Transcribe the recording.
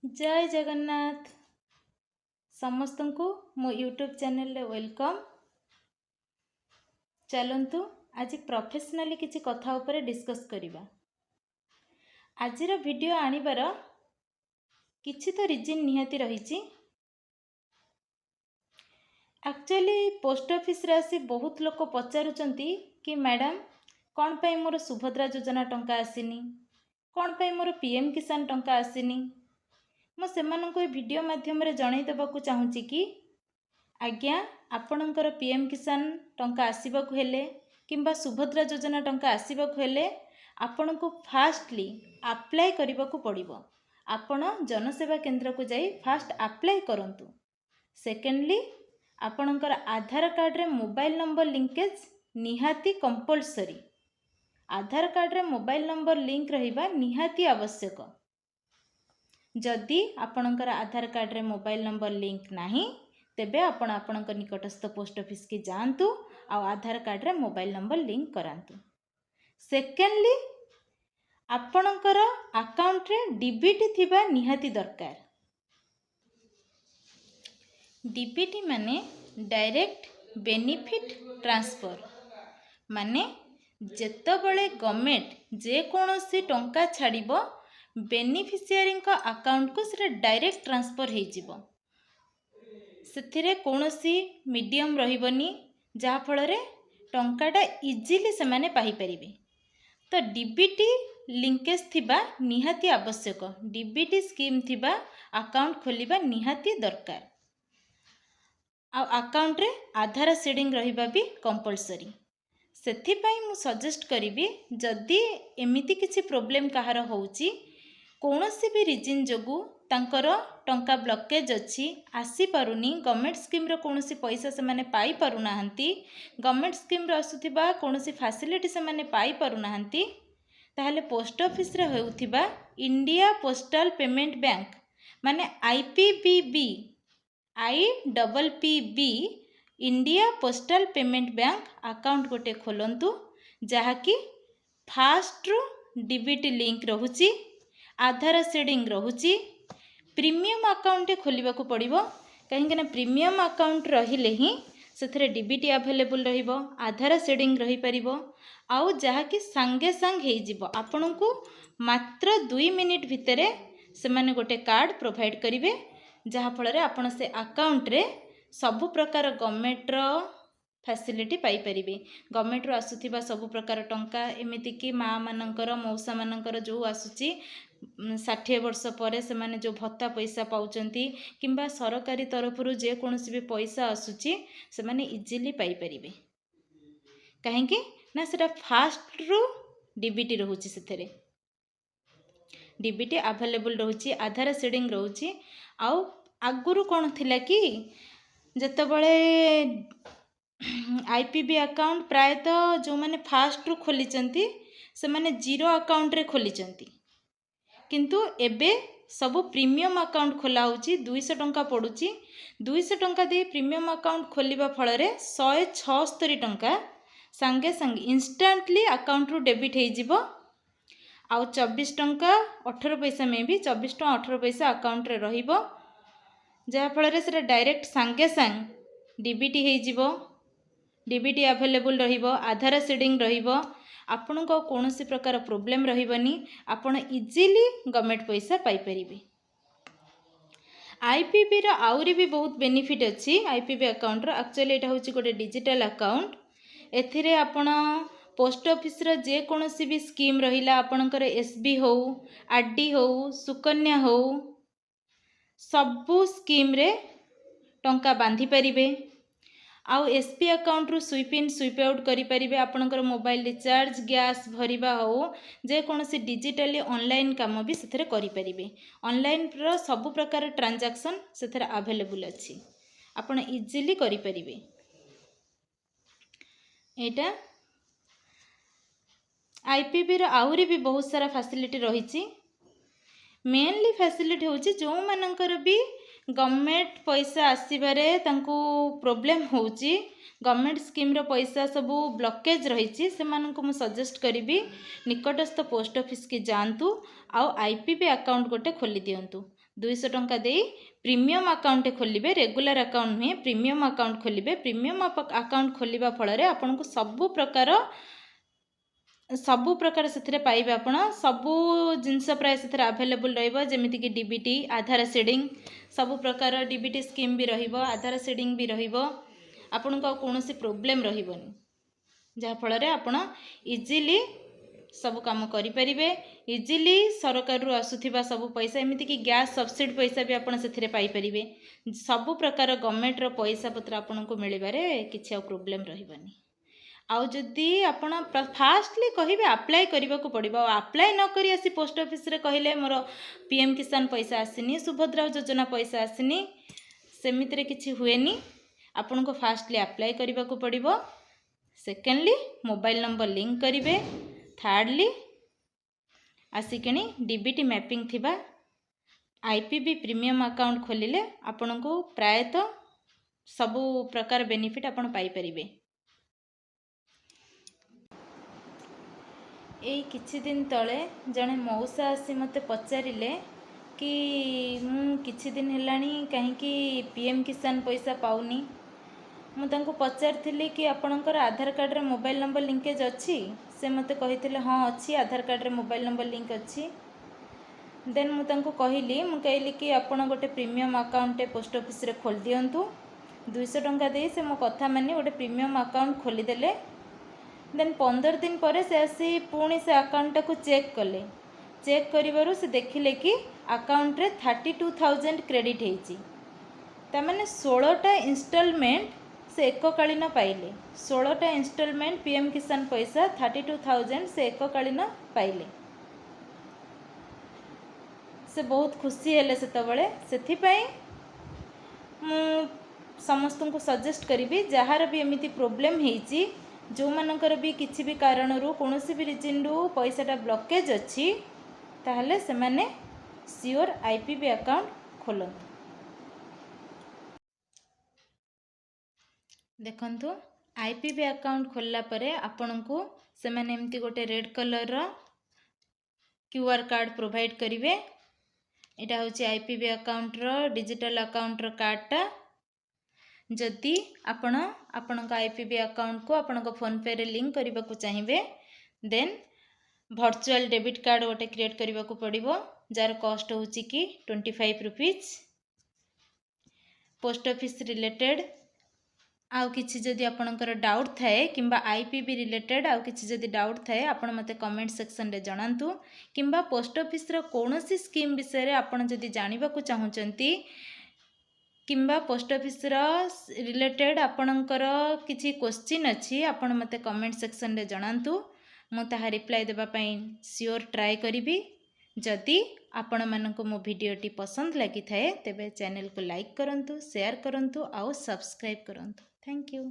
जय जगन्नाथ समस्त को मो यूट्यूब चैनल रे वेलकम। चलंतु आज प्रोफेशनली किसी कथा ऊपर डिस्कस करिबा। आजिर वीडियो आनिबार किछि तो रीजन निहाती रहिछि। एक्चुअली पोस्ट ऑफिस रे आसी बहुत लोक पचारुचंती कि मैडम कौन पे मोर सुभद्रा योजना टंका आसीनी, कौन पे मोर पीएम किसान टंका आसीनी। मो सेमानंको ए वीडियो माध्यम रे जणाई देबाकू चाहूँची कि आज्ञा आपणकर पीएम किसान टंका आसीबाकू हेले किंबा सुभद्रा योजना टंका आसीबाकू हेले आपण को फास्टली अप्लाई करबाकू पड़िबो। आपण जनसेवा केंद्र को जाई फास्ट अप्लाई करंतु। सेकेंडली आपणकर आधार कार्ड रे मोबाइल नंबर लिंकेज निहाती कंपलसरी। आधार कार्ड रे मोबाइल नंबर लिंक रहिबा निहाती आवश्यक। जदि आपणकर आधार कार्ड रे मोबाइल नंबर लिंक नाही तेबे आपण आपणकर निकटस्थ पोस्ट ऑफिस की जांतु आ आधार कार्ड रे मोबाइल नंबर लिंक करांतु। सेकेंडली आपणकर अकाउंट रे डीबीटी थिबा निहाती दरकार। डीबीटी माने डायरेक्ट बेनिफिट ट्रांसफर माने जेतबळे गवर्नमेंट जे कोनोसी टंका छाड़िबो बेनिफिशियरी का अकाउंट को से डायरेक्ट ट्रांसफर हो जिवो। सेथिरे कोनोसी मीडियम रहिबनी जहा फଳରେ टंकाटा इजीली से माने पाई परिबे। तो डीबीटी लिंकेज थिबा निहाती आवश्यक। डीबीटी स्कीम थिबा अकाउंट खोलिबा निहाती दरकार। आ अकाउंट रे आधार सीडिंग रहिबा भी कंपलसरी। सेथि पई मु सजेस्ट करिबी जदि एमिति किछि प्रॉब्लम कहार होउची कोनोसी भी रीजन जोगु तांकर टंका ब्लॉकेज अच्छी आसी पारुनी गवर्नमेंट स्कीम रो कोनोसी पैसा से माने पाई पारु नाहंती, गवर्नमेंट स्कीम रो आसुथिबा कोनोसी फैसिलिटी से माने पाई पारु नाहंती, ताहले पोस्ट ऑफिस रे होउथिबा इंडिया पोस्टल पेमेंट बैंक माने IPPB IPPB India postal payment bank account गोटे खोलंतु जहा कि फास्ट रु डीबीटी लिंक रहुची, आधार सीडिंग रहुची। प्रीमियम अकाउंट खोलिबा को पड़िबो कहीं ना प्रीमियम अकाउंट रहिले ही सेथरे डीबीटी अवेलेबल रहिबो, आधार सीडिंग रही परिबो आउ जहा कि संगे संग हे जिवो। आपन को मात्र 2 मिनिट भितरे से माने गोटे कार्ड प्रोवाइड करिवे जहा फଳରେ आपण से अकाउंट रे सबु प्रकार गवर्नमेंट रो फैसिलिटी पाई परिबे। गवर्नमेंट रो आसुथिबा सबु प्रकार टंका एमिति कि माँ मानकर मौसा मानकर जो आसुची 60 वर्ष पर से माने जो भत्ता पैसा पाउचंती किंबा सरकारी तरफ रु जे कोनोसी भी पैसा आसुची से माने इजीली पाई परिबे। काहे कि ना सेटा फास्ट रु डीबीटी रहउची। सेथरे डीबीटी अवेलेबल रहउची, आधार सीडिंग रहउची। आउ आगुरु कोन थिला कि जेतबळे आईपीबी अकाउंट प्राय तो जो माने फास्ट रु खोलिचंती से माने जीरो अकाउंट रे खोलिचंती, किंतु एबे सब प्रीमियम अकाउंट खोला होची। 200 टंका पड़ुची। 200 टंका दे प्रीमियम अकाउंट खोलिबा फଳରେ 176 टंका संगे संग इंस्टेंटली अकाउंट रु डेबिट हे जिवो। आउ 24 टंका 18 पैसा में भी 24 टंका 18 पैसा अकाउंट रे रहिबो जहा फଳରେ से डायरेक्ट संगे संग डीबीटी हे जिवो। डीबीटी अवेलेबल रहिबो, आधार सीडिंग रहिबो। आपण को कोनोसी प्रकार प्रॉब्लम रहिबनी, आपण इजीली गवर्नमेंट पैसा पाई परिबे। आईपीबी रो आउरी भी बहुत बेनिफिट अछि। आईपीबी अकाउंट रो एक्चुअली एटा होची गोटे डिजिटल अकाउंट। एथिरे आपण पोस्ट ऑफिस रो जे कोनोसी भी स्कीम रहिला आपणकर एसबी हो, आरडी हो, सुकन्या हो, सबु स्कीम रे टंका बांधी परिबे। आउ एसपी अकाउंट रु स्वीप इन स्वीप आउट करि परिबे। आपणकर मोबाइल रिचार्ज, गैस भरिबा हो, जे कोनोसी डिजिटली ऑनलाइन काम भी सेथरे करि परिबे। ऑनलाइन रो सबु प्रकार ट्रांजैक्शन सेथरे अवेलेबल अछि, आपण इजीली करि परिबे। एटा आईपीबी रो आउरी भी बहुत सारा फैसिलिटी रहिछि। मेनली फैसिलिटी होची जो मानकर भी गवर्नमेंट पैसा आसीबारे तांको प्रॉब्लम होची, गवर्नमेंट स्कीम रो पैसा सबू ब्लॉकेज रही से मु सजेस्ट करी निकटस्थ पोस्ट ऑफिस की जातु आईपीबी अकाउंट गोटे खोली दिंतु 200 टंका दे प्रीमियम अकाउंट खोलिबे, रेगुलर अकाउंट नुहे प्रीमियम अकाउंट खोलिबे। प्रीमियम अकाउंट खोलिबा फଳରେ आपनको ସବୁ ପ୍ରକାର ସେଥିରେ ପାइबे। ଆପଣ ସବୁ ଜିନିଷ ପ୍ରାय ସେଥିରେ ଆଭେଲେबଲ୍ ରହିବ, ଯେମିତିକି ଡିବିଟି, ଆଧାର ସେଡ଼ିଂ, ସବୁ ପ୍ରକାର ଡିବିଟି ସ୍କିମ୍ ବି ରହିବ, ଆଧାର ସେଡ଼ିଂ ବି ରହିବ। ଆପଣଙ୍କୁ ଆଉ କୌଣସି ପ୍ରୋବ୍ଲେମ୍ ରହିବନି, ଯାହାଫଳରେ ଆପଣ ଇଜିଲି ସବୁ କାମ କରିପାରିବେ। ଇଜିଲି ସରକାରରୁ ଆସୁଥିବା ସବୁ ପଇସା, ଏମିତିକି ଗ୍ୟାସ୍ ସବସିଡ଼ି ପଇସା ବି ଆପଣ ସେଥିରେ ପାଇପାରିବେ। ସବୁ ପ୍ରକାର ଗଭର୍ଣ୍ଣମେଣ୍ଟର ପଇସା ପତ୍ର ଆପଣଙ୍କୁ ମିଳିବାରେ କିଛି ଆଉ ପ୍ରୋବ୍ଲେମ୍ ରହିବନି। ଆଉ ଯଦି ଆପଣ ଫାଷ୍ଟଲି କହିବେ ଆପ୍ଲାଏ କରିବାକୁ ପଡ଼ିବ, ଆଉ ଆପ୍ଲାଏ ନ କରି ଆସି ପୋଷ୍ଟ ଅଫିସରେ କହିଲେ ମୋର ପିଏମ୍ କିଷାନ ପଇସା ଆସିନି, ସୁଭଦ୍ରା ଯୋଜନା ପଇସା ଆସିନି, ସେମିତିରେ କିଛି ହୁଏନି। ଆପଣଙ୍କୁ ଫାଷ୍ଟଲି ଆପ୍ଲାଏ କରିବାକୁ ପଡ଼ିବ। ସେକେଣ୍ଡଲି ମୋବାଇଲ ନମ୍ବର ଲିଙ୍କ କରିବେ। ଥାର୍ଡ଼ଲି ଆସିକିଣି ଡିବିଟି ମ୍ୟାପିଂ ଥିବା ଆଇପିବି ପ୍ରିମିୟମ୍ ଆକାଉଣ୍ଟ ଖୋଲିଲେ ଆପଣଙ୍କୁ ପ୍ରାୟତଃ ସବୁ ପ୍ରକାର ବେନିଫିଟ୍ ଆପଣ ପାଇପାରିବେ। ଏଇ କିଛି ଦିନ ତଳେ ଜଣେ ମଉସା ଆସି ମୋତେ ପଚାରିଲେ କି ମୁଁ କିଛି ଦିନ ହେଲାଣି କାହିଁକି ପିଏମ୍ କିଷାନ ପଇସା ପାଉନି। ମୁଁ ତାଙ୍କୁ ପଚାରିଥିଲି କି ଆପଣଙ୍କର ଆଧାର କାର୍ଡ଼ରେ ମୋବାଇଲ ନମ୍ବର ଲିଙ୍କେଜ୍ ଅଛି? ସେ ମୋତେ କହିଥିଲେ ହଁ ଅଛି, ଆଧାର କାର୍ଡ଼ରେ ମୋବାଇଲ ନମ୍ବର ଲିଙ୍କ ଅଛି। ଦେନ୍ ମୁଁ ତାଙ୍କୁ କହିଲି କି ଆପଣ ଗୋଟେ ପ୍ରିମିୟମ୍ ଆକାଉଣ୍ଟଟେ ପୋଷ୍ଟ ଅଫିସରେ ଖୋଲି ଦିଅନ୍ତୁ। 200 ଟଙ୍କା ଦେଇ ସେ ମୋ କଥା ମାନି ଗୋଟେ ପ୍ରିମିୟମ୍ ଆକାଉଣ୍ଟ ଖୋଲିଦେଲେ। ଦେନ୍ 15 ଦିନ ପରେ ସେ ଆସି ପୁଣି ସେ ଆକାଉଣ୍ଟଟାକୁ ଚେକ୍ କଲେ। ଚେକ୍ କରିବାରୁ ସେ ଦେଖିଲେ କି ଆକାଉଣ୍ଟରେ 32,000 କ୍ରେଡ଼ିଟ୍ ହେଇଛି। ତାମାନେ 16ଟା ଇନଷ୍ଟଲମେଣ୍ଟ ସେ ଏକକାଳୀନ ପାଇଲେ। 16ଟା ଇନଷ୍ଟଲମେଣ୍ଟ ପିଏମ୍ କିଷାନ ପଇସା 32,000 ସେ ଏକକାଳୀନ ପାଇଲେ। ସେ ବହୁତ ଖୁସି ହେଲେ ସେତେବେଳେ। ସେଥିପାଇଁ ମୁଁ ସମସ୍ତଙ୍କୁ ସଜେଷ୍ଟ କରିବି, ଯାହାର ବି ଏମିତି ପ୍ରୋବ୍ଲେମ୍ ହେଇଛି, ଯେଉଁମାନଙ୍କର ବି କିଛି ବି କାରଣରୁ କୌଣସି ବି ରିଜିନ୍ରୁ ପଇସାଟା ବ୍ଲକେଜ୍ ଅଛି, ତାହେଲେ ସେମାନେ ସିଓର ଆଇପିବି ଆକାଉଣ୍ଟ ଖୋଲନ୍ତୁ। ଦେଖନ୍ତୁ, ଆଇପିବି ଆକାଉଣ୍ଟ ଖୋଲିଲା ପରେ ଆପଣଙ୍କୁ ସେମାନେ ଏମିତି ଗୋଟେ ରେଡ୍ କଲର୍ର QR କାର୍ଡ଼ ପ୍ରୋଭାଇଡ଼ କରିବେ। ଏଇଟା ହେଉଛି ଆଇପିବି ଆକାଉଣ୍ଟର ଡିଜିଟାଲ ଆକାଉଣ୍ଟର କାର୍ଡ଼ଟା। ଯଦି ଆପଣ ଆପଣଙ୍କ ଆଇପିବି ଆକାଉଣ୍ଟକୁ ଆପଣଙ୍କ ଫୋନ୍ପେରେ ଲିଙ୍କ କରିବାକୁ ଚାହିଁବେ, ଦେନ୍ ଭର୍ଚୁଆଲ୍ ଡେବିଟ୍ କାର୍ଡ଼ ଗୋଟେ କ୍ରିଏଟ୍ କରିବାକୁ ପଡ଼ିବ, ଯାହାର କଷ୍ଟ ହେଉଛି କି 25 ରୁପିଜ୍। ପୋଷ୍ଟ ଅଫିସ୍ ରିଲେଟେଡ଼୍ ଆଉ କିଛି ଯଦି ଆପଣଙ୍କର ଡାଉଟ୍ ଥାଏ, କିମ୍ବା ଆଇପିବି ରିଲେଟେଡ଼୍ ଆଉ କିଛି ଯଦି ଡାଉଟ୍ ଥାଏ, ଆପଣ ମୋତେ କମେଣ୍ଟ ସେକ୍ସନରେ ଜଣାନ୍ତୁ। କିମ୍ବା ପୋଷ୍ଟ ଅଫିସର କୌଣସି ସ୍କିମ୍ ବିଷୟରେ ଆପଣ ଯଦି ଜାଣିବାକୁ ଚାହୁଁଛନ୍ତି, କିମ୍ବା ପୋଷ୍ଟ ଅଫିସର ରିଲେଟେଡ଼୍ ଆପଣଙ୍କର କିଛି କ୍ୱେଶ୍ଚିନ୍ ଅଛି, ଆପଣ ମୋତେ କମେଣ୍ଟ ସେକ୍ସନରେ ଜଣାନ୍ତୁ। ମୁଁ ତାହା ରିପ୍ଲାଏ ଦେବା ପାଇଁ ସିଓର ଟ୍ରାଏ କରିବି। ଯଦି ଆପଣମାନଙ୍କୁ ମୋ ଭିଡ଼ିଓଟି ପସନ୍ଦ ଲାଗିଥାଏ, ତେବେ ଚ୍ୟାନେଲକୁ ଲାଇକ୍ କରନ୍ତୁ, ସେୟାର କରନ୍ତୁ ଆଉ ସବସ୍କ୍ରାଇବ୍ କରନ୍ତୁ। Thank you.